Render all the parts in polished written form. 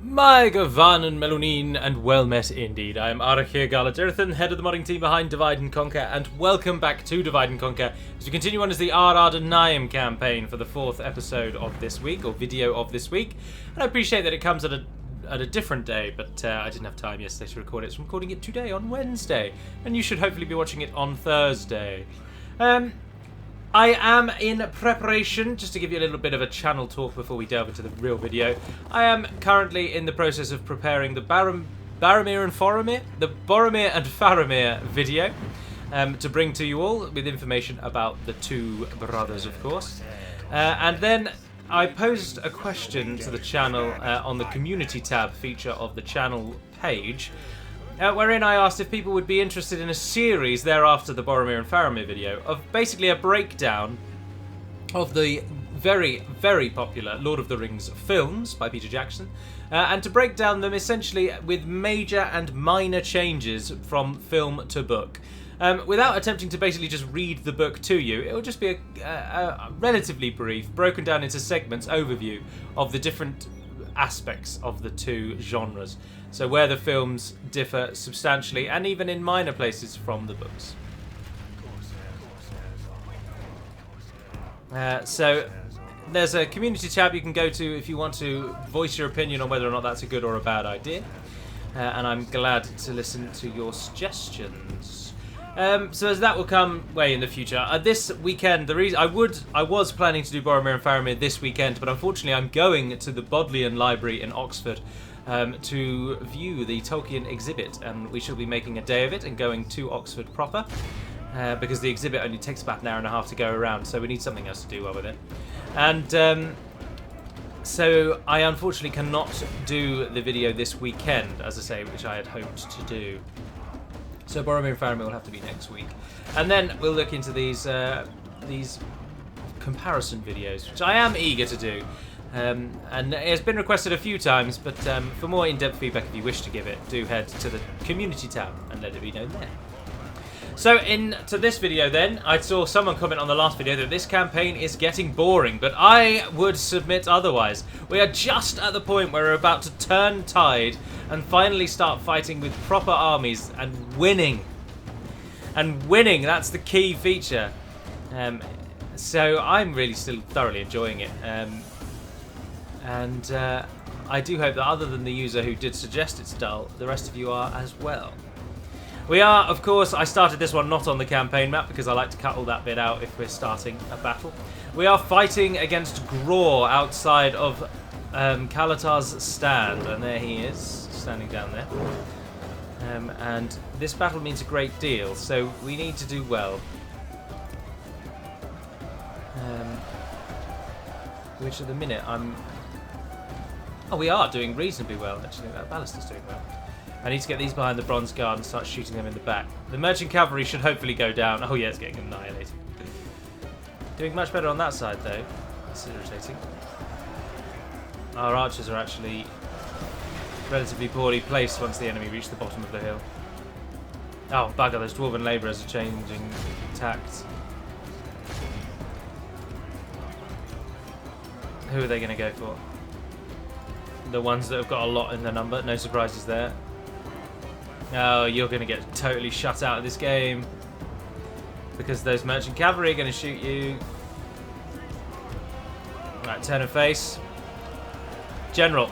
My Gavan and Melonin, and well met indeed. I am Arachir Galadirthan, head of the modding team behind Divide and Conquer, and welcome back to Divide and Conquer as we continue on as the Adûnâim campaign for the 4th episode of this week, or video of this week. And I appreciate that it comes at a different day, but I didn't have time yesterday to record it, so I'm recording it today on Wednesday, and you should hopefully be watching it on Thursday. I am in preparation, just to give you a little bit of a channel talk before we delve into the real video. I am currently in the process of preparing the Boromir and Faramir video to bring to you all with information about the two brothers, of course. And then I posed a question to the channel on the community tab feature of the channel page, wherein I asked if people would be interested in a series thereafter the Boromir and Faramir video of basically a breakdown of the very, very popular Lord of the Rings films by Peter Jackson, and to break down them essentially with major and minor changes from film to book. Without attempting to basically just read the book to you, it will just be a relatively brief, broken down into segments overview of the different aspects of the two genres. So where the films differ substantially and even in minor places from the books. So there's a community tab you can go to if you want to voice your opinion on whether or not that's a good or a bad idea. And I'm glad to listen to your suggestions. So as that will come way in the future. This weekend, the reason I was planning to do Boromir and Faramir this weekend, but unfortunately I'm going to the Bodleian Library in Oxford to view the Tolkien exhibit, and we shall be making a day of it and going to Oxford proper, because the exhibit only takes about an hour and a half to go around, so we need something else to do well with it. And so I unfortunately cannot do the video this weekend, as I say, which I had hoped to do. So Boromir and Faramir will have to be next week, and then we'll look into these comparison videos, which I am eager to do. And it has been requested a few times, but for more in-depth feedback, if you wish to give it, do head to the community tab and let it be known there. So into this video then, I saw someone comment on the last video that this campaign is getting boring, but I would submit otherwise. We are just at the point where we're about to turn tide and finally start fighting with proper armies and winning. And winning, that's the key feature. So I'm really still thoroughly enjoying it. And I do hope that other than the user who did suggest it's dull, the rest of you are as well. We are, of course, I started this one not on the campaign map because I like to cut all that bit out if we're starting a battle. We are fighting against Gror outside of Kalatar's stand, and there he is, standing down there. And this battle means a great deal, so we need to do well. Which at the minute we are doing reasonably well, actually. That Balusters doing well. I need to get these behind the Bronze Guard and start shooting them in the back. The Merchant Cavalry should hopefully go down. Oh yeah, it's getting annihilated. Doing much better on that side, though. That's irritating. Our archers are actually relatively poorly placed once the enemy reach the bottom of the hill. Oh, bugger, those Dwarven Labourers are changing tacts. Who are they going to go for? The ones that have got a lot in their number. No surprises there. Oh, you're going to get totally shut out of this game because those Merchant Cavalry are going to shoot you. Right, turn and face. General.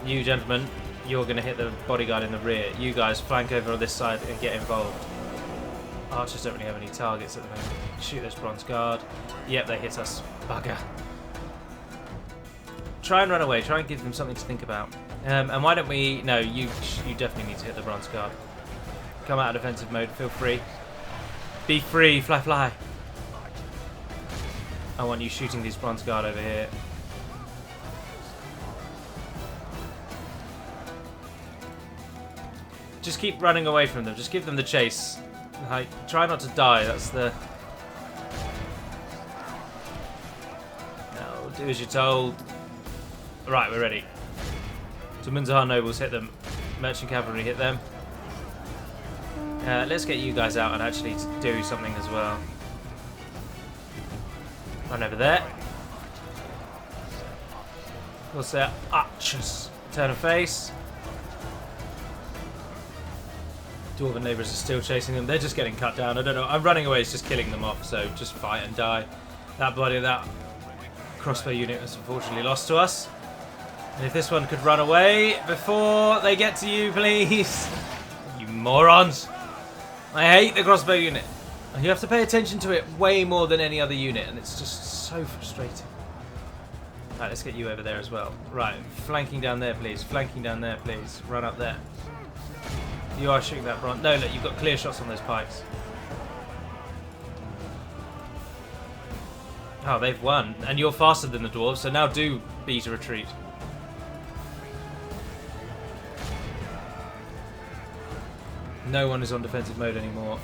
You gentlemen, you're going to hit the bodyguard in the rear. You guys flank over on this side and get involved. Archers don't really have any targets at the moment. Shoot this Bronze Guard. Yep, they hit us. Bugger. Try and run away. Try and give them something to think about. And why don't we... No, you definitely need to hit the Bronze Guard. Come out of defensive mode. Feel free. Be free. Fly, fly. I want you shooting these Bronze Guard over here. Just keep running away from them. Just give them the chase. Like, try not to die. That's the... No, do as you're told. Right, we're ready. So Munzahar Nobles hit them. Merchant Cavalry hit them. Let's get you guys out and actually do something as well. Run over there. What's their archers? Turn and face. Dwarven neighbours are still chasing them. They're just getting cut down. I don't know. I'm running away. It's just killing them off. So just fight and die. That bloody that crossbow unit was unfortunately lost to us. And if this one could run away before they get to you, please. You morons. I hate the crossbow unit. You have to pay attention to it way more than any other unit, and it's just so frustrating. Right, let's get you over there as well. Right, flanking down there, please. Flanking down there, please. Run up there. You are shooting that bronze. No, look, you've got clear shots on those pikes. Oh, they've won. And you're faster than the dwarves, so now do beat a retreat. No one is on defensive mode anymore.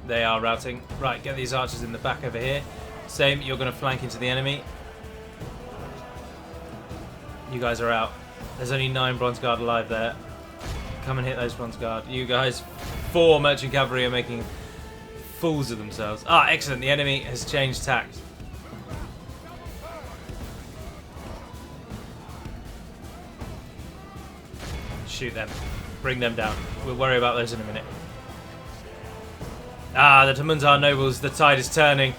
They are routing. Right, get these archers in the back over here. Same, you're going to flank into the enemy. You guys are out. There's only 9 Bronze Guard alive there. Come and hit those Bronze Guard. You guys, 4 Merchant Cavalry are making fools of themselves. Ah, excellent. The enemy has changed tact. Shoot them. Bring them down. We'll worry about those in a minute. Ah, the Tamunzar nobles, the tide is turning.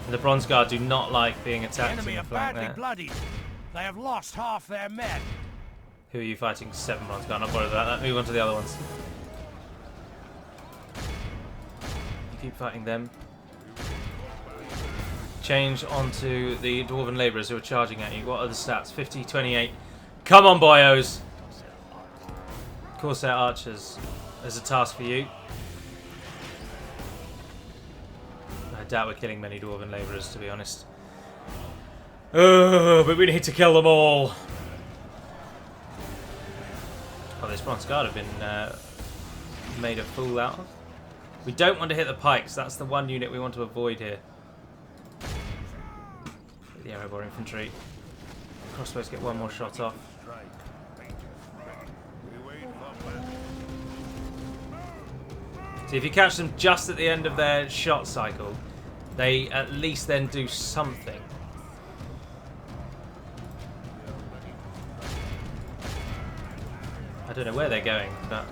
And the Bronze Guard do not like being attacked in the flank there. Bloodied. They have lost half their men. Who are you fighting? 7 Bronze Guard. Not bothered about that. Move on to the other ones. You keep fighting them. Change onto the Dwarven Labourers who are charging at you. What are the stats? 50, 28. Come on, boyos! Corsair Archers. There's a task for you. I doubt we're killing many Dwarven Labourers, to be honest. Oh, but we need to kill them all. Oh, this Bronze Guard have been made a fool out of. We don't want to hit the pikes. That's the one unit we want to avoid here. The Arrow-Bore Infantry. Crossbows get 1 more shot off. See, if you catch them just at the end of their shot cycle, they at least then do something. I don't know where they're going, but...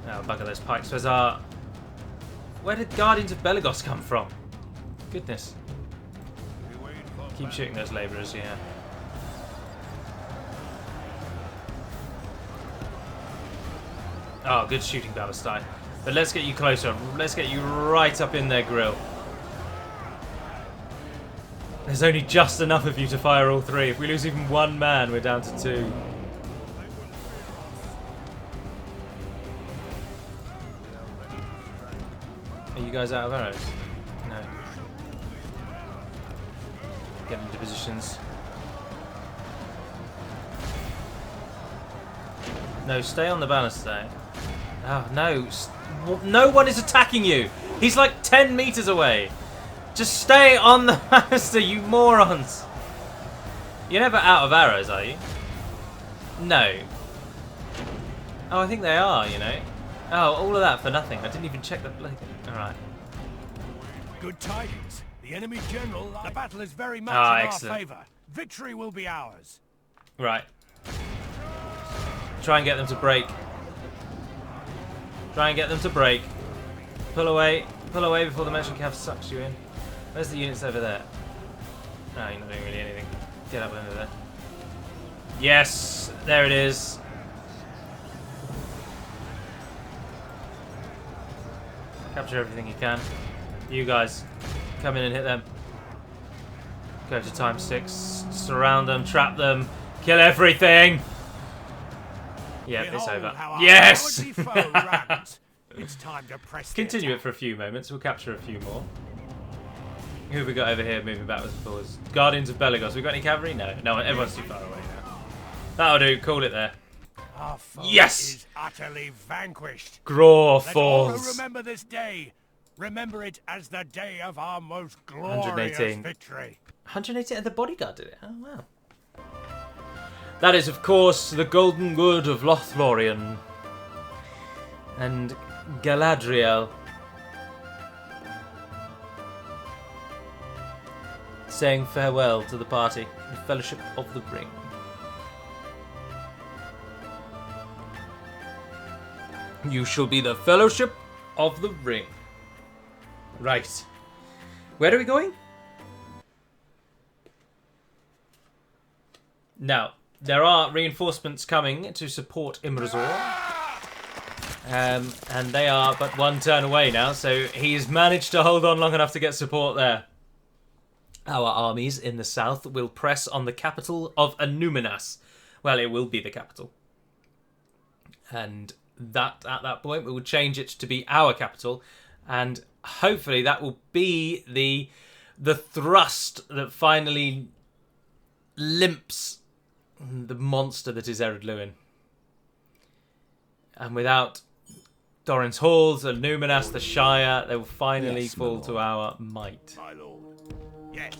Oh, bugger those pikes. Where's our... Where did Guardians of Belagos come from? Goodness. Keep shooting those labourers, yeah. Oh, good shooting, Balusters. But let's get you closer. Let's get you right up in their grill. There's only just enough of you to fire all 3. If we lose even 1 man, we're down to 2. Are you guys out of arrows? No. Get into positions. No, stay on the Baluster. Oh, no. No one is attacking you. He's like 10 meters away. Just stay on the Baluster, you morons. You're never out of arrows, are you? No. Oh, I think they are, you know. Oh, all of that for nothing. I didn't even check the bloody thing. Alright. Good tidings. The enemy general, the battle is very much in our favour. Victory will be ours. Right. Try and get them to break. Try and get them to break. Pull away. Pull away before the Merchant Cav sucks you in. Where's the units over there? No, you're not doing really anything. Get up over there. Yes! There it is. Capture everything you can. You guys, come in and hit them. Go to ×6. Surround them, trap them, kill everything! Yeah, it's over. Yes! It's time to press. Continue it for a few moments. We'll capture a few more. Who have we got over here moving backwards and forwards? Guardians of Belagos. We got any cavalry? No. No, everyone's too far away now. That'll do. Call it there. Our foe Yes! is utterly vanquished. Graw Let all who falls. remember this day. Remember it as the day of our most glorious 118. victory. 180 and the bodyguard did it. Oh, wow. That is, of course, the Golden Wood of Lothlorien. And Galadriel. saying farewell to the party, the Fellowship of the Ring. You shall be the Fellowship of the Ring. Right. Where are we going? Now, there are reinforcements coming to support Imrazor. And they are but one turn away now, so he's managed to hold on long enough to get support there. Our armies in the south will press on the capital of Annúminas. Well, it will be the capital. And that at that point we will change it to be our capital, and hopefully that will be the thrust that finally limps the monster that is Adûnâim. And without Doran's Halls, Annúminas, the Shire, they will finally fall to our might. My lord. Yes.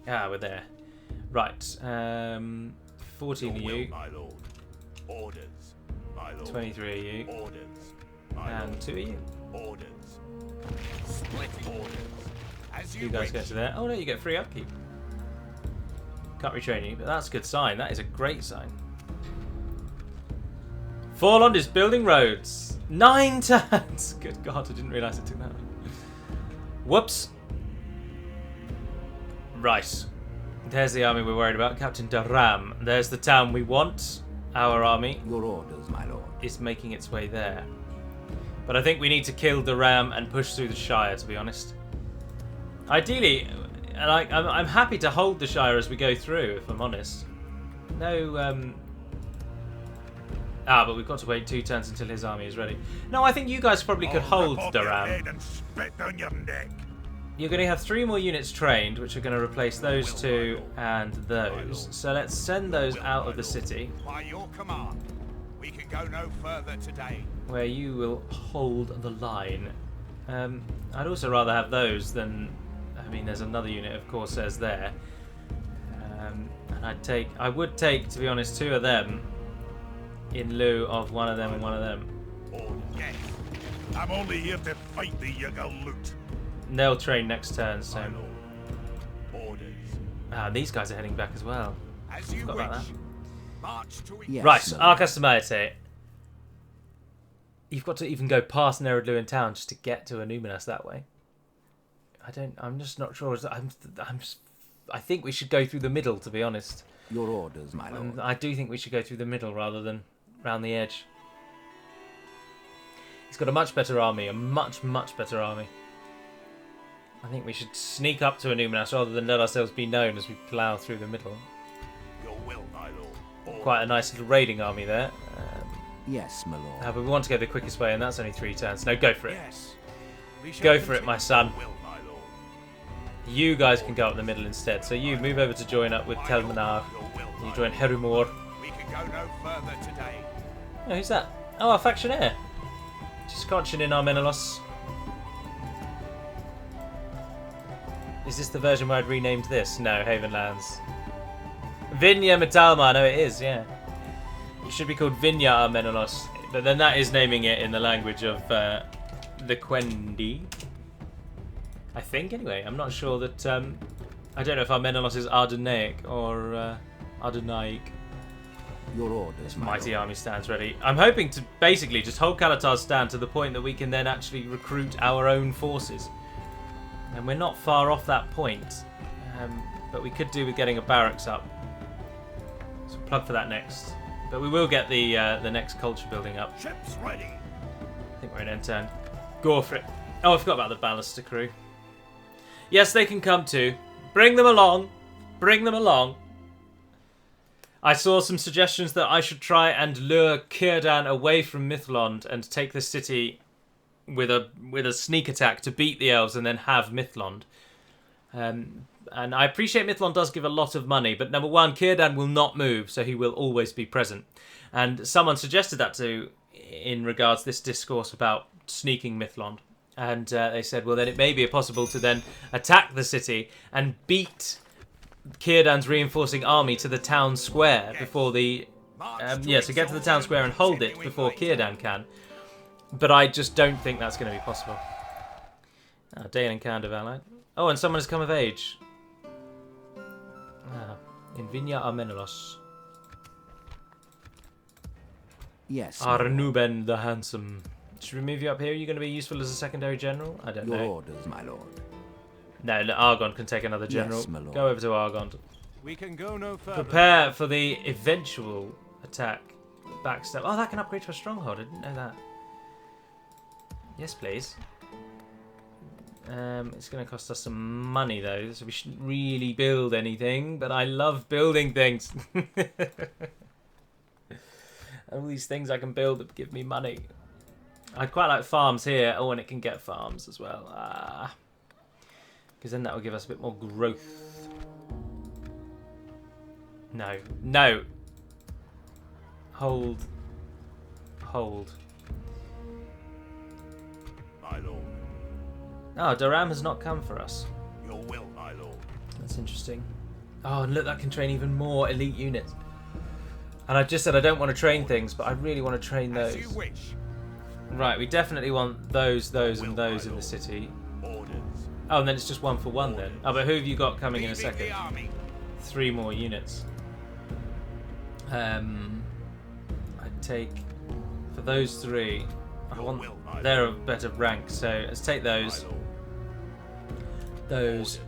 Ah, we're there. Right. 14 of you. My lord. Orders. My lord. 23 of you. Orders. My And lord. 2 of you. Orders. Split orders. As You guys get to there. Oh no, you get free upkeep. Can't retrain you, but that's a good sign. That is a great sign. Forlond is building roads. 9 turns. Good God, I didn't realise it took that long. Whoops. Right. There's the army we're worried about. Captain Adûnâim. There's the town we want. Our army. Your orders, my lord. Is making its way there. But I think we need to kill Adûnâim and push through the Shire, to be honest. Ideally, I'm happy to hold the Shire as we go through, if I'm honest. No, but we've got to wait 2 turns until his army is ready. No, I think you guys probably could hold Adûnâim. You're going to have 3 more units trained, which are going to replace those 2 and those. So let's send those out of the city. By your command, we can go no further today. Where you will hold the line. I'd also rather have those than... I mean, there's another unit of Corsairs there. And I would take, to be honest, 2 of them in lieu of 1 of them and 1 of them. Yes. I'm only here to fight the Yagalut. They'll train next turn, so... Orders. Ah, these guys are heading back as well. As you Forgot about wish. that. March to Yes, Right, my Arcas Maete. You've got to even go past Adûnâim town just to get to Annúminas that way. I'm just not sure. I think we should go through the middle, to be honest. Your orders, my lord. I do think we should go through the middle rather than round the edge. He's got a much better army, a much, much better army. I think we should sneak up to Annúminas rather than let ourselves be known as we plough through the middle. your will, my lord. Quite a nice little raiding army there. Yes, my lord. But we want to go the quickest way, and that's only 3 turns. No, go for it. Yes. We shall Go for it, my continue son. your will, my lord. You guys can go up the middle instead. So you move over to join up with Telmanar. Your will, You my join lord. Herumor. We can go no further today. Oh, who's that? Oh, our factionaire. Just conching in our Menelaus. Is this the version where I'd renamed this? No, Havenlands. Vinya Metalmar. No, it is, yeah. It should be called Vinya Armenelos. But then that is naming it in the language of the Quendi. I think, anyway. I'm not sure that... I don't know if Armenelos is Adûnâic or Adûnâic. Your orders, my Mighty lord. army stands ready. I'm hoping to basically just hold Kalatar's stand to the point that we can then actually recruit our own forces. And we're not far off that point. But we could do with getting a barracks up. So plug for that next. But we will get the next culture building up. Ships ready. I think we're in end turn. Go for it. Oh, I forgot about the Baluster crew. Yes, they can come too. Bring them along. Bring them along. I saw some suggestions that I should try and lure Círdan away from Mithlond and take the city with a sneak attack to beat the elves and then have Mithlond. And I appreciate Mithlond does give a lot of money, but number one, Círdan will not move, so he will always be present. And someone suggested that in regards to this discourse about sneaking Mithlond. And they said, well, then it may be possible to then attack the city and beat Círdan's reinforcing army to the town square before the... so get to the town square and hold it before Círdan can. But I just don't think that's going to be possible. Dale and Kind of allied. Oh, and someone has come of age. In Vinya Armenelos. Yes. Annúminas the Handsome. Should we move you up here? Are you going to be useful as a secondary general? I don't know. Your orders, my lord. No, Argon can take another general. Yes, my lord. Go over to Argon. We can go no further. Prepare for the eventual attack. Backstab. Oh, that can upgrade to a stronghold. I didn't know that. Yes, please. It's going to cost us some money, though, so we shouldn't really build anything, but I love building things. All these things I can build that give me money. I'd quite like farms here. Oh, and it can get farms as well. Because then that will give us a bit more growth. No. No. Hold. Hold. My lord. Oh, Adûnâim has not come for us. Your will, my lord. That's interesting. Oh, and look, that can train even more elite units. And I just said I don't want to train things, but I really want to train those. As you wish. Right, we definitely want those, and those in the city. Orders. Oh, and then it's just 1 for 1 then. Oh, but who have you got coming in a second? 3 more units. I'd take for those 3. I want. They're of better rank, so let's take those. Those.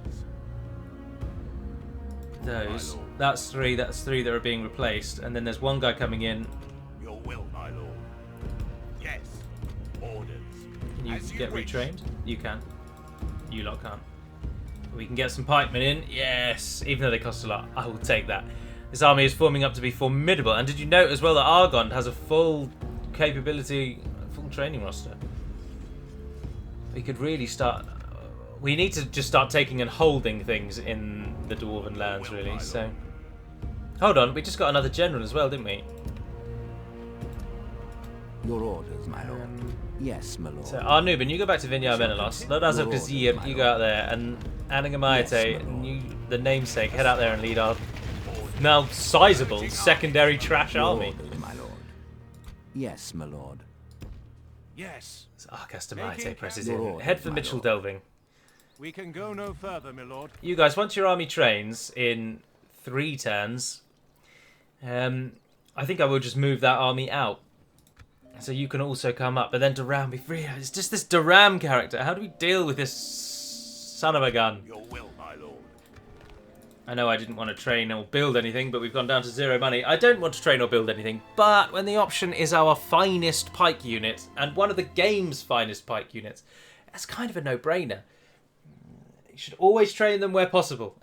That's 3. That's 3 that are being replaced, and then there's 1 guy coming in. Your will, my lord. Yes. Orders. Can you get retrained? You can. You lot can't. We can get some pikemen in. Yes, even though they cost a lot, I will take that. This army is forming up to be formidable. And did you note as well that Argon has a full capability, full training roster? We could really start. We need to just start taking and holding things in the Dwarven lands, really. So, hold on, we just got another general as well, didn't we? Your orders, my lord. Yes, my lord. So, Annúminas, you go back to Vinya Armenelos. Ladazov Gazir, you go out there, and Annúminas, the namesake, head out there and lead our now sizable secondary trash army. Orders, my lord. Yes, my lord. Yes. Adûnâim presses in. Head for Mitchell Delving. We can go no further, my lord. You guys, once your army trains in 3 turns, I think I will just move that army out. So you can also come up, but then DaRam be free. It's just this DaRam character. How do we deal with this son of a gun? Your will, my lord. I know I didn't want to train or build anything, but we've gone down to 0 money. I don't want to train or build anything, but when the option is our finest pike unit, and one of the game's finest pike units, that's kind of a no-brainer. You should always train them where possible.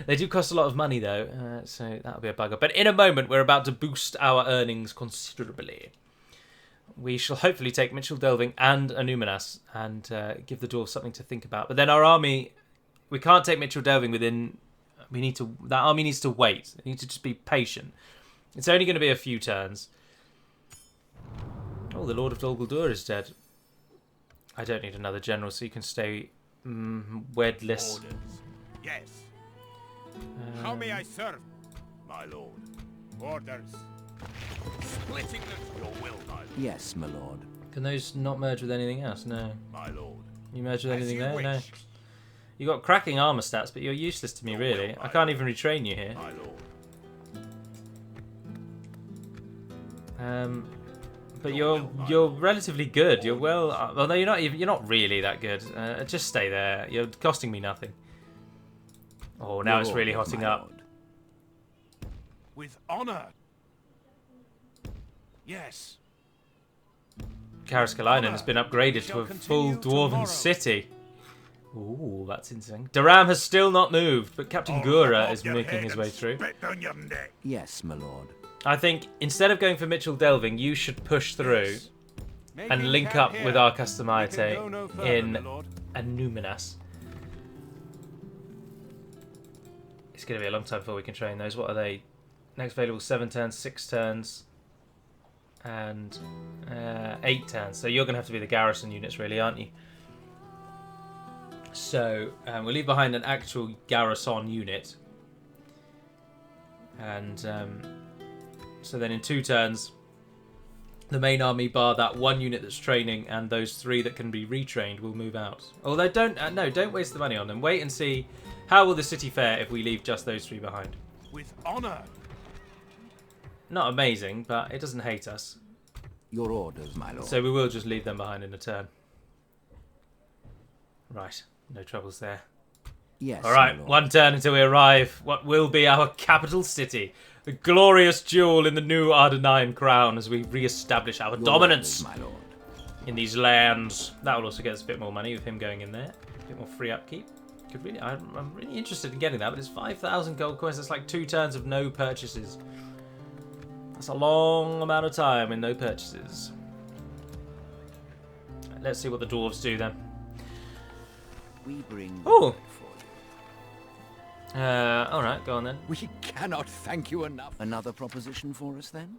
They do cost a lot of money, though, so that'll be a bugger. But in a moment, we're about to boost our earnings considerably. We shall hopefully take Mitchell Delving and Annúminas and give the dwarves something to think about. But then our army, we can't take Mitchell Delving within. That army needs to wait. They need to just be patient. It's only going to be a few turns. Oh, the Lord of Dol Guldur is dead. I don't need another general, so you can stay wedless. Orders. Yes. How may I serve, my lord? Orders. Splitting your will, my lord. Yes, my lord. Can those not merge with anything else? No. My lord. You merge with anything there? Wish. No. You got cracking armor stats, but you're useless to me, really. I can't even retrain you here. My lord. But you're relatively good. You're well. Well, no, you're not really that good. Just stay there. You're costing me nothing. Oh, now it's really hotting up. With honor. Yes. Karaskalainen has been upgraded to a full dwarven city. Ooh, that's insane. DaRam has still not moved, but Captain Gura is making his way through. Yes, my lord. I think instead of going for Mitchell Delving, you should push through and link up with our Customite in Annúminas. It's going to be a long time before we can train those. What are they? Next available 7 turns, 6 turns, and 8 turns. So you're going to have to be the garrison units, really, aren't you? So we'll leave behind an actual garrison unit. And so then in 2 turns, The main army, bar that one unit that's training and those 3 that can be retrained, will move out. Although don't waste the money on them. Wait and see how will the city fare if we leave just those 3 behind. With honor. Not amazing, but it doesn't hate us. Your orders, my lord. So we will just leave them behind in a turn. Right, no troubles there. Yes, All right, my lord. one turn until we arrive. What will be our capital city? The glorious jewel in the new Adûnâim crown as we re-establish our Your dominance orders, my lord. in these lands. That will also get us a bit more money with him going in there. A bit more free upkeep. Could really, I'm really interested in getting that, but it's 5,000 gold coins. That's like 2 turns of no purchases. That's a long amount of time with no purchases. Let's see what the dwarves do then. We bring Oh. for you. All right, go on then. We cannot thank you enough. Another proposition for us then?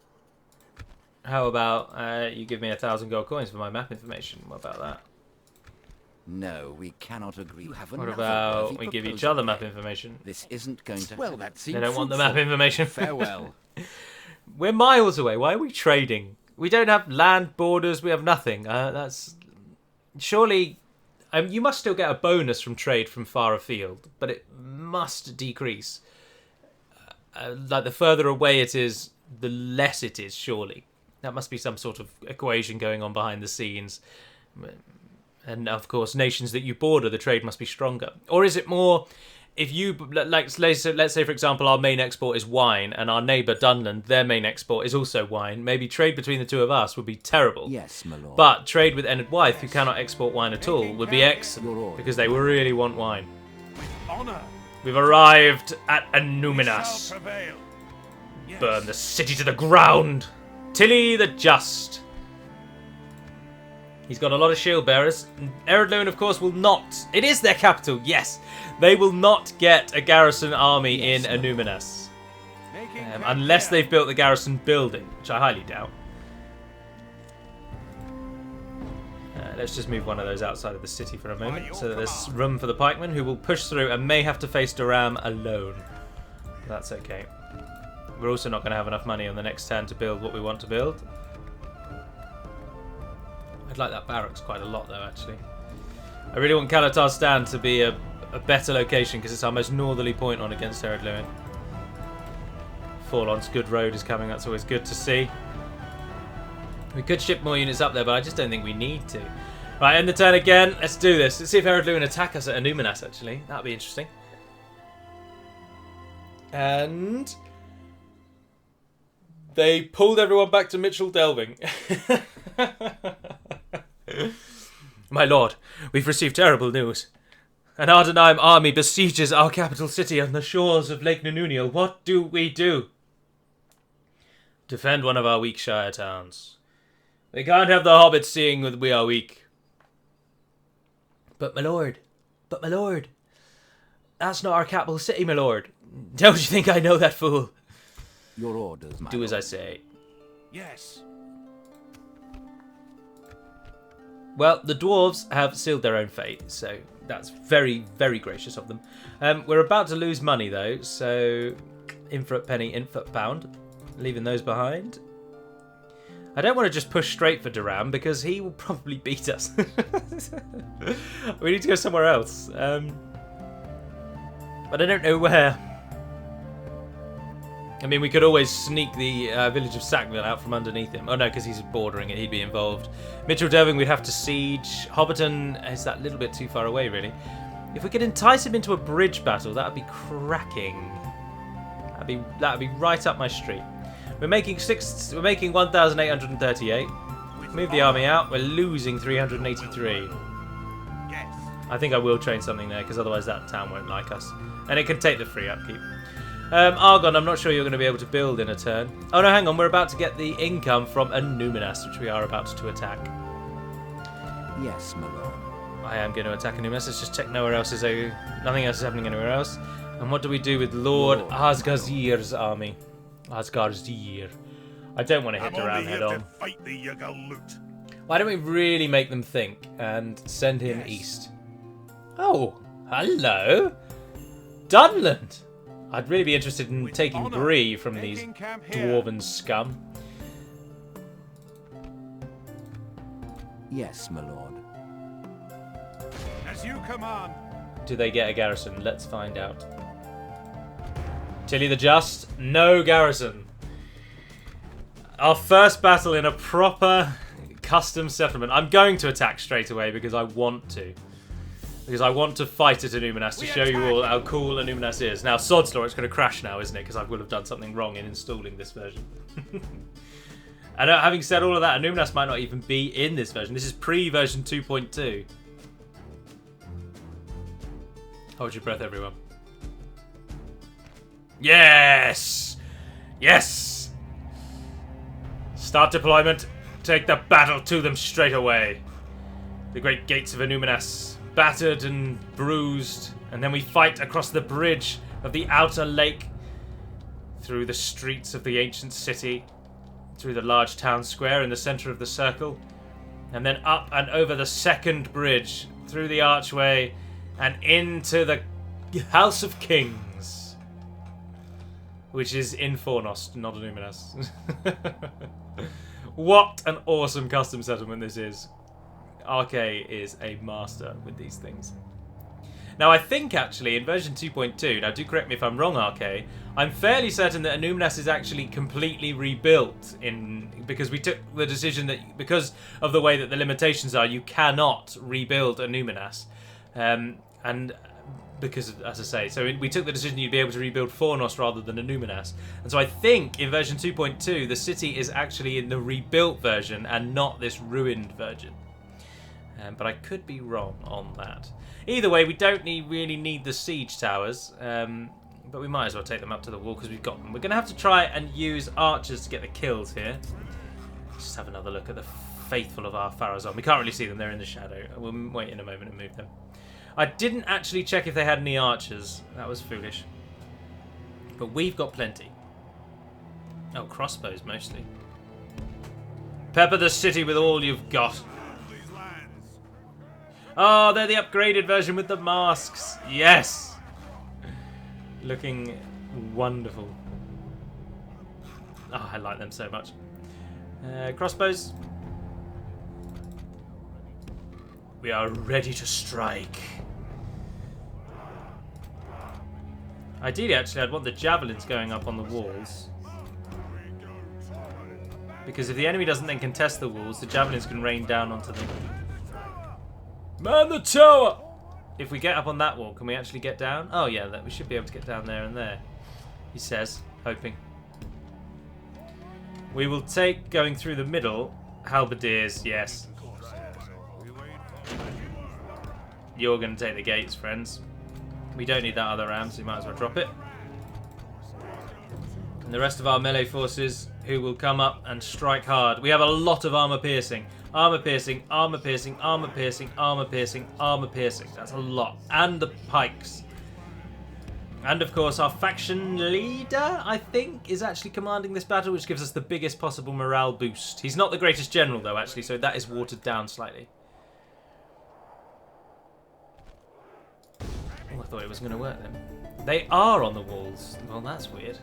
How about you give me 1,000 gold coins for my map information? What about that? No, we cannot agree. You have What another about worthy we give each proposal other map then. information? This isn't going to. Well, that seems. They don't want the map information. Farewell. We're miles away. Why are we trading? We don't have land borders. We have nothing. That's surely. You must still get a bonus from trade from far afield, but it must decrease. Like the further away it is, the less it is. Surely that must be some sort of equation going on behind the scenes. And of course, nations that you border, the trade must be stronger. Or is it more? If you, like, let's say, for example, our main export is wine, and our neighbour, Dunland, their main export is also wine, maybe trade between the 2 of us would be terrible. Yes, my lord. But trade with Enid Wythe, who cannot export wine at all, would be excellent, because they really want wine. With honor. We've arrived at We Annúminas. shall prevail. Yes. Burn the city to the ground. Tilly the Just. He's got a lot of shield bearers. Adûnâim, of course, will not. It is their capital, yes. They will not get a garrison army Yes, in Annúminas. Making Unless campaign. they've built the garrison building, which I highly doubt. Let's just move one of those outside of the city for a moment, so that there's room for the pikemen, who will push through and may have to face DaC alone. That's okay. We're also not going to have enough money on the next turn to build what we want to build. I'd like that barracks quite a lot, though, actually. I really want Kalatar Stand to be a better location, because it's our most northerly point on against Adûnâim. Forlon's good road is coming, that's always good to see. We could ship more units up there, but I just don't think we need to. Right, end the turn again. Let's do this. Let's see if Adûnâim attack us at Annúminas, actually. That'd be interesting. And they pulled everyone back to Mitchell Delving. My lord, we've received terrible news. An Adûnâim army besieges our capital city on the shores of Lake Nununial. What do we do? Defend one of our weak shire towns. We can't have the hobbits seeing that we are weak. But my lord, that's not our capital city, my lord. Don't you think I know that, fool? Your orders, my Do lord. as I say. Yes. Well, the dwarves have sealed their own fate, so that's very, very gracious of them. We're about to lose money, though, so infoot penny, infoot pound, leaving those behind. I don't want to just push straight for DaC, because he will probably beat us. We need to go somewhere else. But I don't know where. I mean, we could always sneak the village of Sackville out from underneath him. Oh no, because he's bordering it, he'd be involved. Mitchell Devon, we'd have to siege. Hobbiton is that little bit too far away, really. If we could entice him into a bridge battle, that would be cracking. That'd be right up my street. We're making 1,838. Move the army out. We're losing 383. Yes. I think I will train something there, because otherwise that town won't like us. And it can take the free upkeep. Argon, I'm not sure you're going to be able to build in a turn. Oh no, hang on, we're about to get the income from Annúminas, which we are about to attack. Yes, my lord. I am going to attack Annúminas. Let's just check nothing else is happening anywhere else. And what do we do with Lord Asgazir's army? Asgazir. I don't want to hit I'm only DaC here head to on. fight the Yagaloot. Why don't we really make them think and send him Yes. east? Oh, hello. Dunland. I'd really be interested in With taking honor, Bree from these making camp here. dwarven scum. Yes, my lord. As you command. Do they get a garrison? Let's find out. Tilly the Just, no garrison. Our first battle in a proper custom settlement. I'm going to attack straight away because I want to. Because I want to fight at Annúminas to show you all how cool Annúminas is. Now, Sod's Law, it's going to crash now, isn't it? Because I will have done something wrong in installing this version. And having said all of that, Annúminas might not even be in this version. This is pre-version 2.2. Hold your breath, everyone. Yes! Yes! Start deployment. Take the battle to them straight away. The great gates of Annúminas, battered and bruised, and then we fight across the bridge of the outer lake, through the streets of the ancient city, through the large town square in the center of the circle, and then up and over the second bridge, through the archway, and into the House of Kings, which is in Fornost, not Annúminas. What an awesome custom settlement this is. RK is a master with these things. Now, I think actually in version 2.2, now do correct me if I'm wrong, RK, I'm fairly certain that Annúminas is actually completely rebuilt because we took the decision that because of the way that the limitations are, you cannot rebuild Annúminas. And because, as I say, so we took the decision you'd be able to rebuild Fornost rather than Annúminas. And so I think in version 2.2, the city is actually in the rebuilt version and not this ruined version. But I could be wrong on that. Either way, we don't really need the siege towers, but we might as well take them up to the wall because we've got them. We're going to have to try and use archers to get the kills here. Let's just have another look at the faithful of our Pharazôn. We can't really see them, they're in the shadow. We'll wait in a moment and move them. I didn't actually check if they had any archers. That was foolish. But we've got plenty. Oh, crossbows mostly. Pepper the city with all you've got. Oh, they're the upgraded version with the masks. Yes! Looking wonderful. Oh, I like them so much. Crossbows. We are ready to strike. Ideally, actually, I'd want the javelins going up on the walls. Because if the enemy doesn't then contest the walls, the javelins can rain down onto them. Man the tower! If we get up on that wall, can we actually get down? Oh yeah, we should be able to get down there and there. He says, hoping. We will take, going through the middle, halberdiers, yes. You're going to take the gates, friends. We don't need that other ram, so we might as well drop it. And the rest of our melee forces, who will come up and strike hard. We have a lot of armor piercing. Armor piercing, armor piercing, armor piercing, armor piercing, armor piercing. That's a lot. And the pikes. And of course our faction leader, I think, is actually commanding this battle, which gives us the biggest possible morale boost. He's not the greatest general though, actually, so that is watered down slightly. Oh, I thought it was going to work then. They are on the walls. Well, that's weird.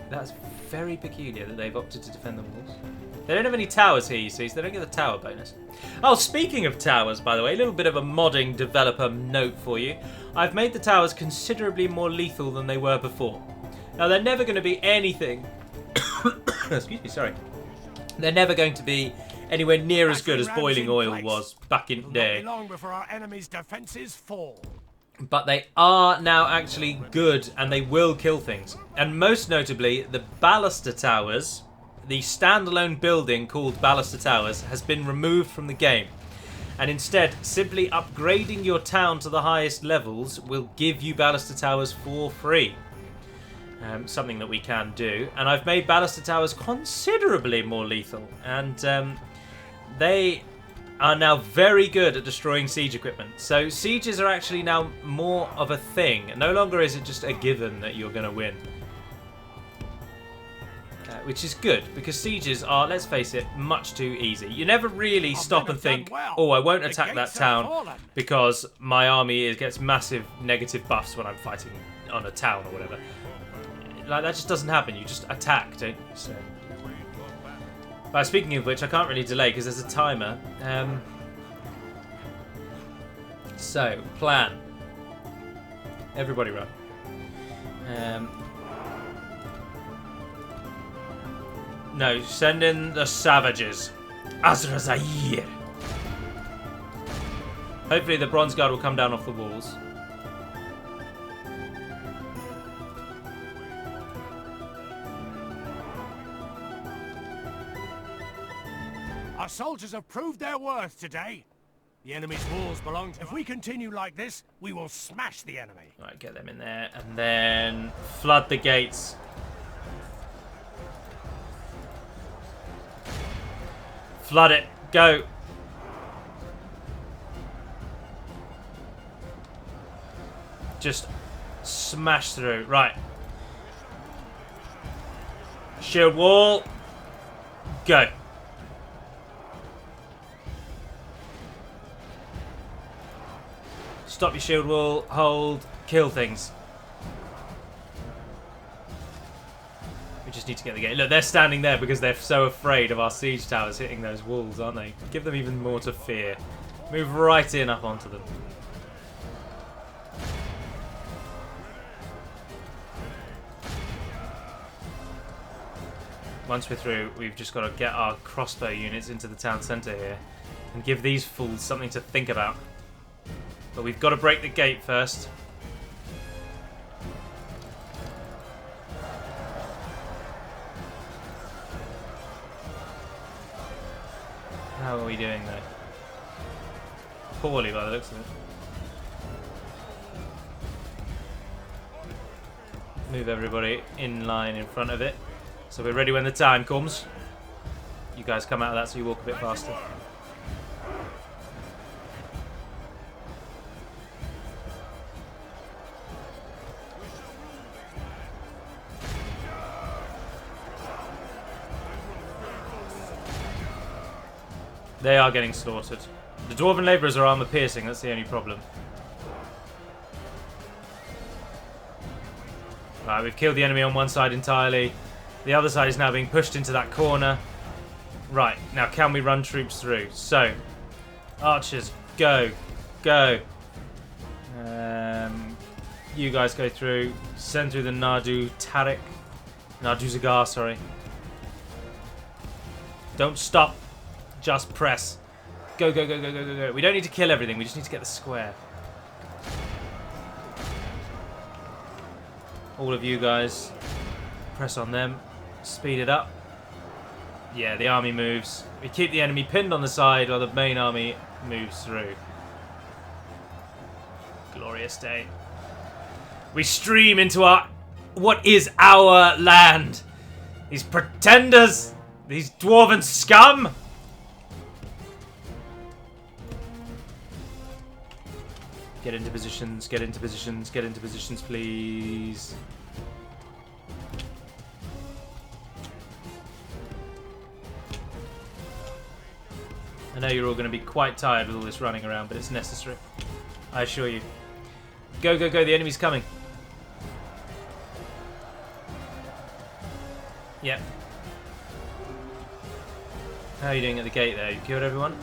That's very peculiar that they've opted to defend the walls. They don't have any towers here, you see, so they don't get the tower bonus. Oh, speaking of towers, by the way, a little bit of a modding developer note for you. I've made the towers considerably more lethal than they were before. Now, they're never going to be anything... Excuse me, sorry. They're never going to be anywhere near as good as boiling oil was back in the day. Long before our enemy's defenses fall. But they are now actually good and they will kill things. And most notably, the Balusters Towers, the standalone building called Balusters Towers, has been removed from the game. And instead, simply upgrading your town to the highest levels will give you Balusters Towers for free. Something that we can do. And I've made Balusters Towers considerably more lethal. And they are now very good at destroying siege equipment. So sieges are actually now more of a thing. No longer is it just a given that you're going to win. Which is good, because sieges are, let's face it, much too easy. You never really stop and think, oh, I won't attack that town because my army gets massive negative buffs when I'm fighting on a town or whatever. Like, that just doesn't happen. You just attack, don't you? So But speaking of which, I can't really delay because there's a timer. So, plan. Everybody run. No, send in the savages. Azrazair. Hopefully the bronze guard will come down off the walls. Our soldiers have proved their worth today. The enemy's walls belong to us. If we continue like this, we will smash the enemy. Right, get them in there, and then flood the gates. Flood it. Go. Just smash through. Right. Shield wall. Go. Stop your shield wall. Hold. Kill things. We just need to get the gate. Look, they're standing there because they're so afraid of our siege towers hitting those walls, aren't they? Give them even more to fear. Move right in up onto them. Once we're through, we've just got to get our crossbow units into the town centre here and give these fools something to think about. But we've got to break the gate first. How are we doing though? Poorly by the looks of it. Move everybody in line in front of it. So we're ready when the time comes. You guys come out of that so you walk a bit faster. They are getting slaughtered. The dwarven labourers are armour piercing, that's the only problem. Right, we've killed the enemy on one side entirely. The other side is now being pushed into that corner. Right, now can we run troops through? So, archers, go. Go. You guys go through. Send through the Nardu Tariq. Nardu Zagar, sorry. Don't stop. Just press. Go, go, go, go, go, go, go. We don't need to kill everything. We just need to get the square. All of you guys, press on them. Speed it up. Yeah, the army moves. We keep the enemy pinned on the side while the main army moves through. Glorious day. We stream into what is our land. These pretenders. These dwarven scum. Get into positions, get into positions, get into positions, please. I know you're all going to be quite tired with all this running around, but it's necessary. I assure you. Go, go, go, the enemy's coming. Yep. How are you doing at the gate there? You killed everyone?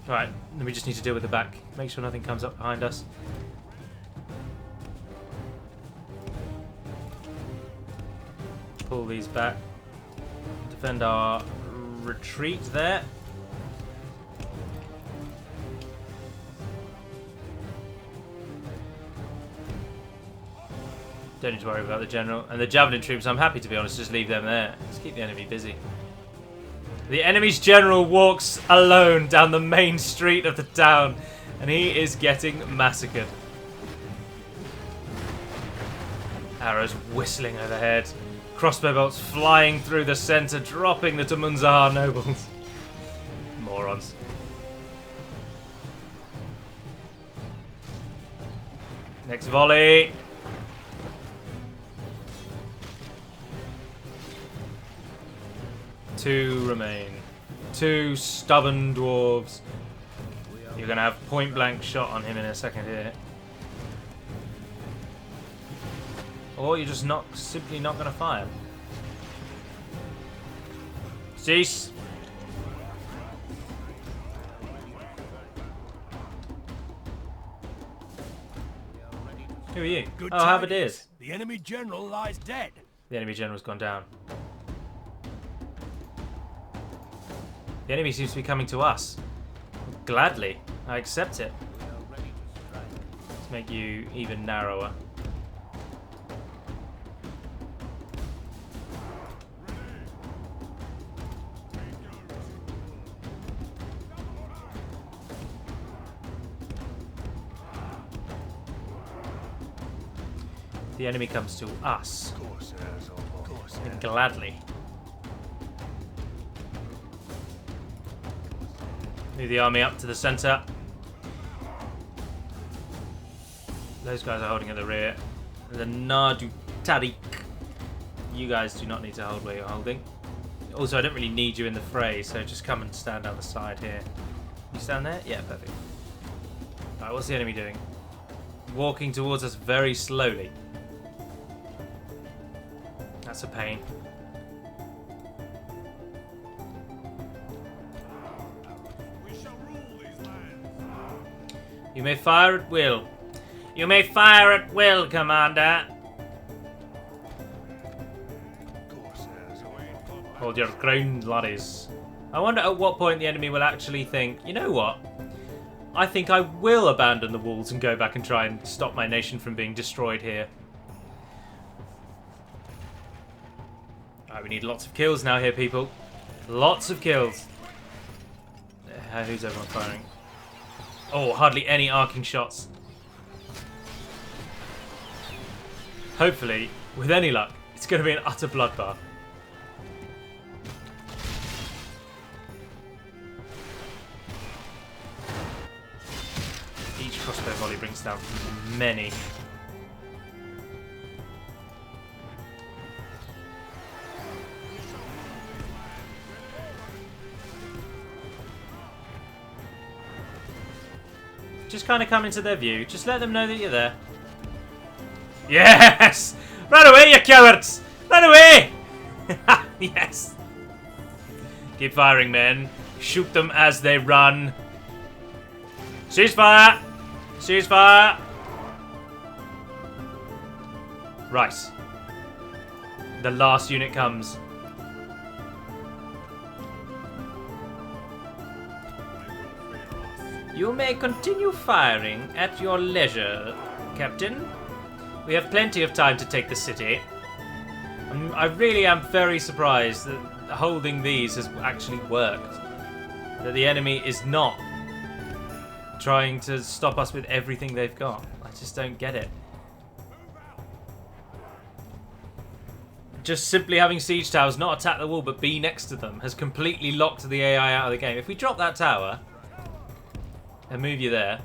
Right, then we just need to deal with the back. Make sure nothing comes up behind us. Pull these back. Defend our retreat there. Don't need to worry about the general. And the javelin troops, I'm happy to be honest, just leave them there. Just keep the enemy busy. The enemy's general walks alone down the main street of the town, and he is getting massacred. Arrows whistling overhead, crossbow bolts flying through the centre, dropping the Tumunzahar nobles. Morons. Next volley. Two remain. Two stubborn dwarves. You're going to have point blank shot on him in a second here. Or you're just simply not going to fire. Cease. Who are you? Good oh, Halberdiers. The enemy general lies dead. The enemy general's gone down. The enemy seems to be coming to us. Gladly. I accept it. Let's make you even narrower. The enemy comes to us. And gladly. Move the army up to the center. Those guys are holding at the rear. The Nadu Tarik. You guys do not need to hold where you're holding. Also, I don't really need you in the fray, so just come and stand down the side here. You stand there? Yeah, perfect. Alright, what's the enemy doing? Walking towards us very slowly. That's a pain. You may fire at will. You may fire at will, Commander. Hold your ground, laddies. I wonder at what point the enemy will actually think, you know what? I think I will abandon the walls and go back and try and stop my nation from being destroyed here. Alright, we need lots of kills now here, people. Lots of kills. Who's everyone firing? Oh, hardly any arcing shots. Hopefully, with any luck, it's going to be an utter bloodbath. Each crossbow volley brings down many. Just kind of come into their view. Just let them know that you're there. Yes! Run away, you cowards! Run away! Yes! Keep firing, men. Shoot them as they run. Ceasefire! Ceasefire! Right. The last unit comes. You may continue firing at your leisure, Captain. We have plenty of time to take the city. I really am very surprised that holding these has actually worked. That the enemy is not trying to stop us with everything they've got. I just don't get it. Just simply having siege towers not attack the wall but be next to them has completely locked the AI out of the game. If we drop that tower and move you there,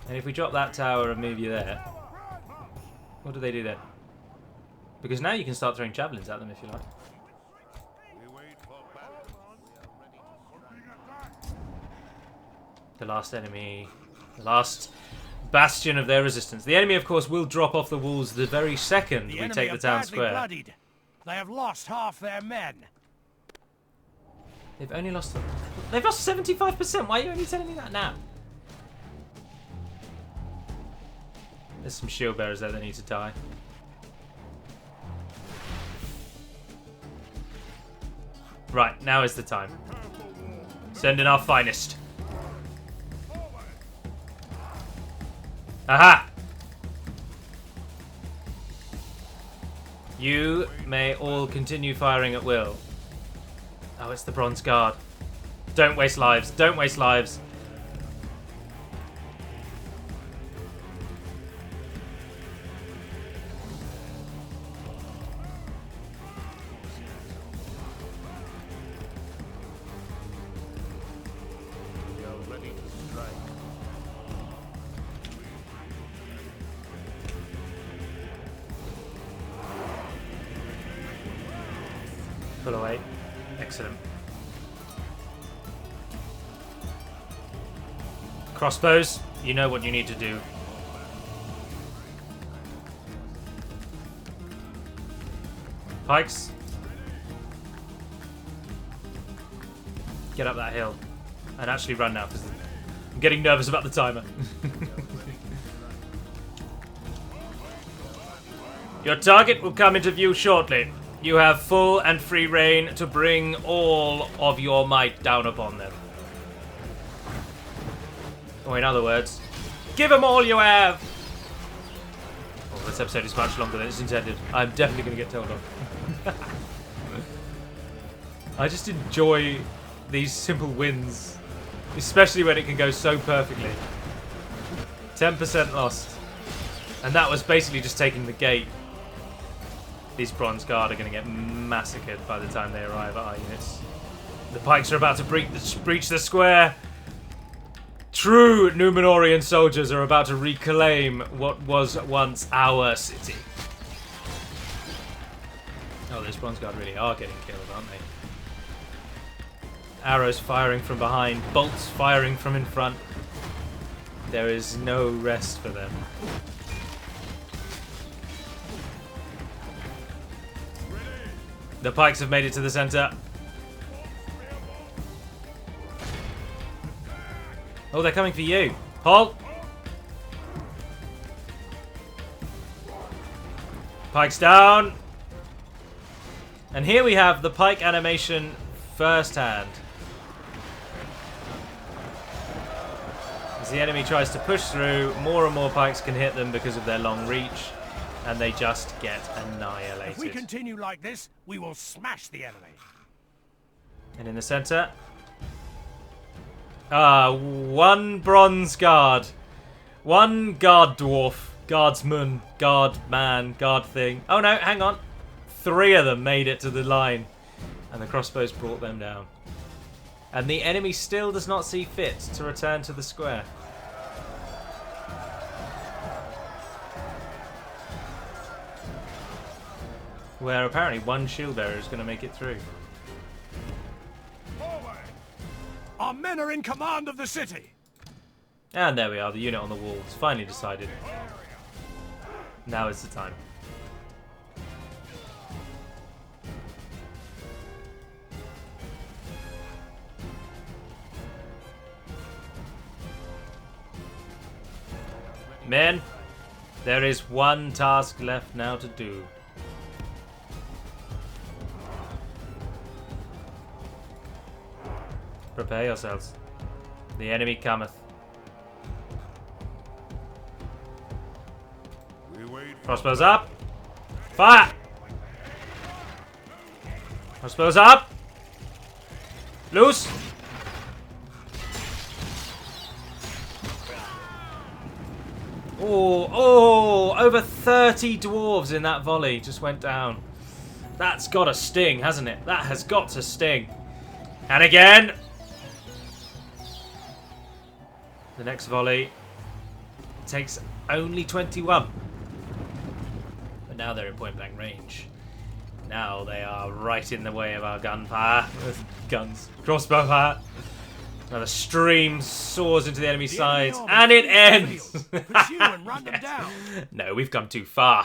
and if we drop that tower and move you there, what do they do then? Because now you can start throwing javelins at them if you like. The last enemy, the last bastion of their resistance. The enemy, of course, will drop off the walls the very second we take the town square. Bloodied. They have lost half their men. They've only lost... They've lost 75%. Why are you only telling me that now? There's some shield bearers there that need to die. Right, now is the time. Send in our finest. Aha! You may all continue firing at will. Oh, it's the Bronze Guard. Don't waste lives. Don't waste lives. pull away. Excellent. Crossbows, you know what you need to do. Pikes. Get up that hill. And actually run now, because I'm getting nervous about the timer. Your target will come into view shortly. You have full and free reign to bring all of your might down upon them. Or in other words, give them all you have! Oh, this episode is much longer than it's intended. I'm definitely going to get told off. I just enjoy these simple wins. Especially when it can go so perfectly. 10% lost. And that was basically just taking the gate. These Bronze Guard are going to get massacred by the time they arrive at our units. The pikes are about to breach the square. True Númenórean soldiers are about to reclaim what was once our city. Oh, those Bronze Guard really are getting killed, aren't they? Arrows firing from behind, bolts firing from in front. There is no rest for them. The pikes have made it to the center. Oh, they're coming for you. Halt! Pikes down. And here we have the pike animation firsthand. As the enemy tries to push through, more and more pikes can hit them because of their long reach, and they just get annihilated. If we continue like this, we will smash the enemy. And in the center, one Bronze Guard. One Guard Dwarf. Guardsman. Guard Man. Guard Thing. Oh no, hang on. 3 of them made it to the line. And the crossbows brought them down. And the enemy still does not see fit to return to the square. Where apparently one shield bearer is going to make it through. Our men are in command of the city. And there we are, the unit on the wall has finally decided. Now is the time. Men, there is one task left now to do. Prepare yourselves. The enemy cometh. Crossbows up. Fire! Crossbows up. Loose. Oh, over 30 dwarves in that volley just went down. That's got to sting, hasn't it? That has got to sting. And again. The next volley takes only 21. But now they're in point blank range. Now they are right in the way of our gunfire. Guns. Crossbow fire. Now the stream soars into the enemy's sides. And it ends! Pursue and run them down. No, we've come too far.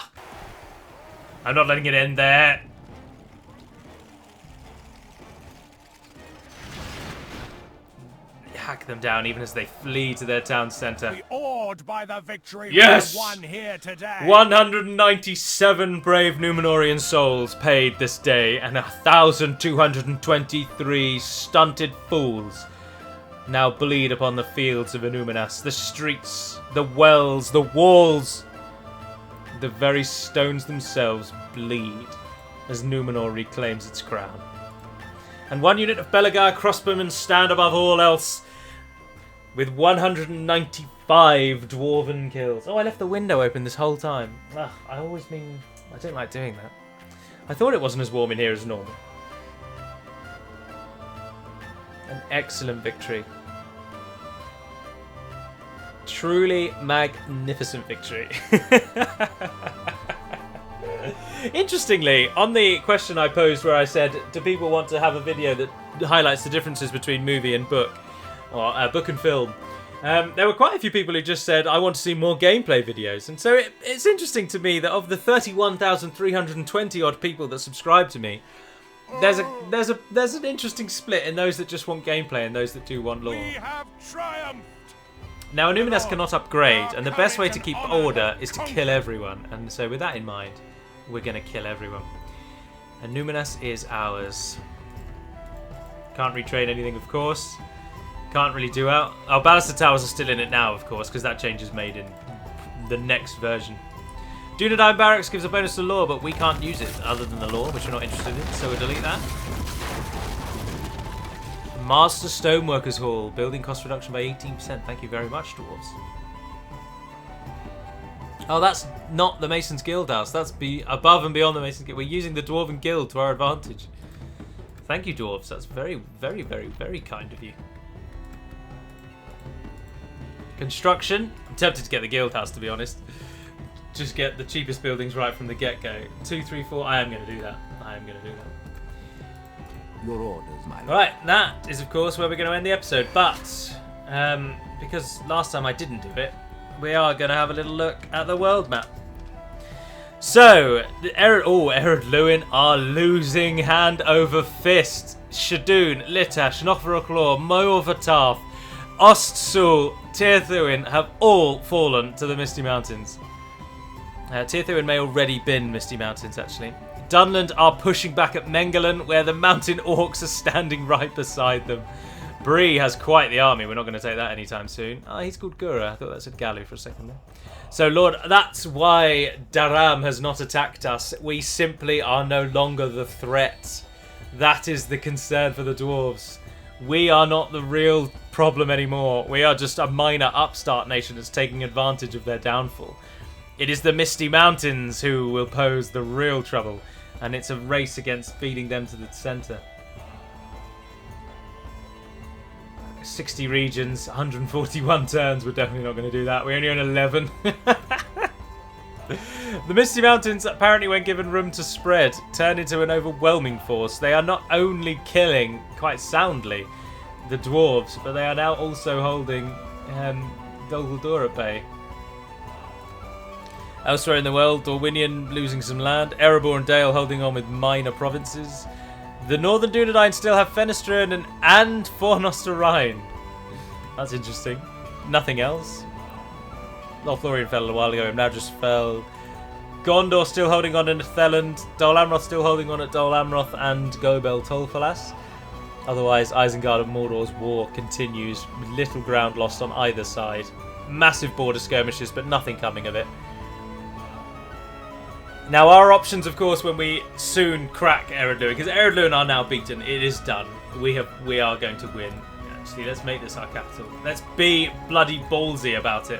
I'm not letting it end there. Hack them down even as they flee to their town centre. Be awed by the victory yes! we won here today. 197 brave Númenórean souls paid this day, and 1,223 stunted fools now bleed upon the fields of Annúminas, the streets, the wells, the walls. The very stones themselves bleed as Númenor reclaims its crown. And one unit of Belagar crossbowmen stand above all else with 195 dwarven kills. Oh, I left the window open this whole time. Ugh, I don't like doing that. I thought it wasn't as warm in here as normal. An excellent victory. Truly magnificent victory. Interestingly, on the question I posed where I said, do people want to have a video that highlights the differences between movie and book, or book and film, there were quite a few people who just said, I want to see more gameplay videos. And so it's interesting to me that of the 31,320 odd people that subscribe to me, there's an interesting split in those that just want gameplay and those that do want lore. We have triumphed. Now, Annúminas cannot upgrade, and the best way to keep order is to kill everyone. And so with that in mind, we're going to kill everyone. Annúminas is ours. Can't retrain anything, of course. Can't really do out. Oh, Balusters Towers are still in it now, of course, because that change is made in the next version. Adûnâim Barracks gives a bonus to lore, but we can't use it other than the lore, which we're not interested in, so we'll delete that. Master Stoneworkers Hall, building cost reduction by 18%. Thank you very much, dwarves. Oh, that's not the Mason's Guild house. That's above and beyond the Mason's Guild. We're using the Dwarven Guild to our advantage. Thank you, dwarves. That's very, very, very, very kind of you. Construction. I'm tempted to get the Guild house, to be honest. Just get the cheapest buildings right from the get-go. 2, 3, 4. I am going to do that. I am going to do that. Your orders, my lord. Right, that is of course where we're going to end the episode, but because last time I didn't do it, we are going to have a little look at the world map. So, Adûnâim are losing hand over fist. Shadûn, Litash, Nofroclaw, Moorvatarth, Ostsul, Tirthuin have all fallen to the Misty Mountains. Tirthuin may already been Misty Mountains, actually. Dunland are pushing back at Mengelon, where the mountain orcs are standing right beside them. Bree has quite the army. We're not going to take that anytime soon. Oh, he's called Gura. I thought that said Galu for a second there. So, Lord, that's why Daram has not attacked us. We simply are no longer the threat. That is the concern for the dwarves. We are not the real problem anymore. We are just a minor upstart nation that's taking advantage of their downfall. It is the Misty Mountains who will pose the real trouble. And it's a race against feeding them to the centre. 60 regions, 141 turns. We're definitely not going to do that. We only own 11. The Misty Mountains, apparently when given room to spread, turn into an overwhelming force. They are not only killing, quite soundly, the dwarves, but they are now also holding Dol Guldur at bay. Elsewhere in the world, Dorwinion losing some land, Erebor and Dale holding on with minor provinces. The Northern Dúnedain still have Fenestrin and Fornoster Rhine. That's interesting. Nothing else. Lothlorien fell a while ago, and now just fell. Gondor still holding on in Theland, Dol Amroth still holding on at Dol Amroth and Gobel Tolfalas. Otherwise, Isengard and Mordor's war continues, with little ground lost on either side. Massive border skirmishes, but nothing coming of it. Now, our options, of course, when we soon crack Eredluin, because Eredluin are now beaten. It is done. We are going to win. Actually, let's make this our capital. Let's be bloody ballsy about it.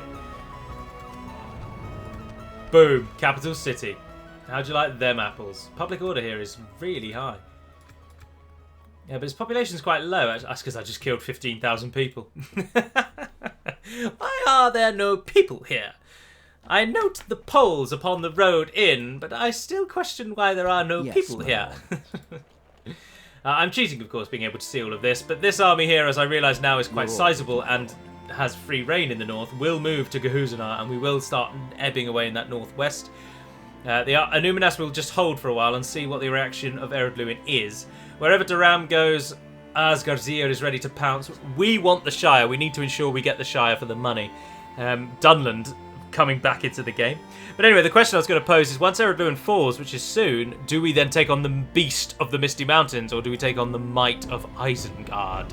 Boom. Capital city. How'd you like them apples? Public order here is really high. Yeah, but its population's quite low. That's because I just killed 15,000 people. Why are there no people here? I note the poles upon the road in, but I still question why there are no people here. I'm cheating, of course, being able to see all of this, but this army here, as I realise now, is quite sizable and has free reign in the north, will move to Gehuzanar, and we will start ebbing away in that northwest. The Annúminas will just hold for a while and see what the reaction of Eredluin is. Wherever Daram goes, Asgarzir is ready to pounce. We want the Shire. We need to ensure we get the Shire for the money. Dunland coming back into the game. But anyway, the question I was going to pose is, once Eredluin falls, which is soon, do we then take on the beast of the Misty Mountains, or do we take on the might of Isengard?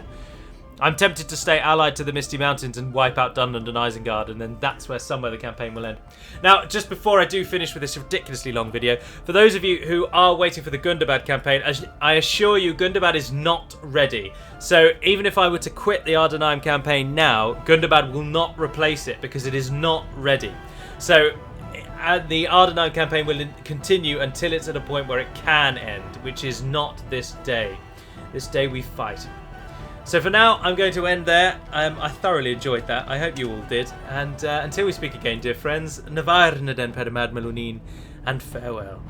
I'm tempted to stay allied to the Misty Mountains and wipe out Dunland and Isengard, and then that's where somewhere the campaign will end. Now, just before I do finish with this ridiculously long video, for those of you who are waiting for the Gundabad campaign, I assure you Gundabad is not ready. So even if I were to quit the Adûnâim campaign now, Gundabad will not replace it because it is not ready. So the Adûnâim campaign will continue until it's at a point where it can end, which is not this day. This day we fight. So for now, I'm going to end there. I thoroughly enjoyed that. I hope you all did. And until we speak again, dear friends, Navar Naden Pedamad Melunin, and farewell.